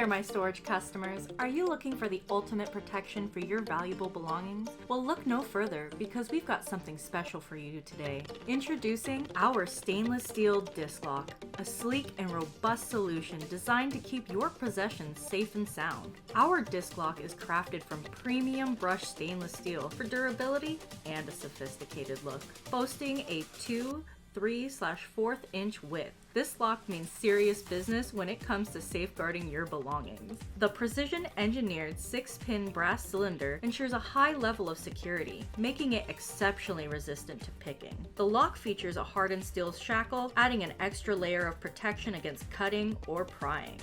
there, my storage customers. Are you looking for the ultimate protection for your valuable belongings? Well, look no further because we've got something special for you today. Introducing our stainless steel disc lock, a sleek and robust solution designed to keep your possessions safe and sound. Our disc lock is crafted from premium brushed stainless steel for durability and a sophisticated look, boasting a 3/4 inch width. This lock means serious business when it comes to safeguarding your belongings. The precision-engineered 6-pin brass cylinder ensures a high level of security, making it exceptionally resistant to picking. The lock features a hardened steel shackle, adding an extra layer of protection against cutting or prying.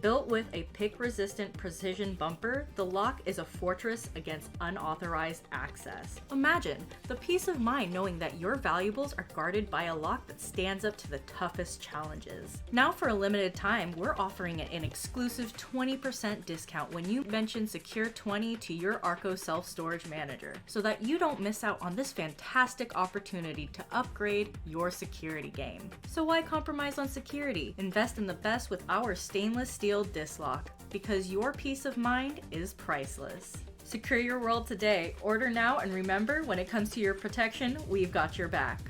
Built with a pick-resistant precision bumper, the lock is a fortress against unauthorized access. Imagine the peace of mind knowing that your valuables are guarded by a lock that stands up to the toughest challenges. Now for a limited time, we're offering an exclusive 20% discount when you mention Secure20 to your Arco self-storage manager, so that you don't miss out on this fantastic opportunity to upgrade your security game. So why compromise on security? Invest in the best with our stainless steel disc lock, because your peace of mind is priceless. Secure your world today. Order now, and remember, when it comes to your protection, we've got your back.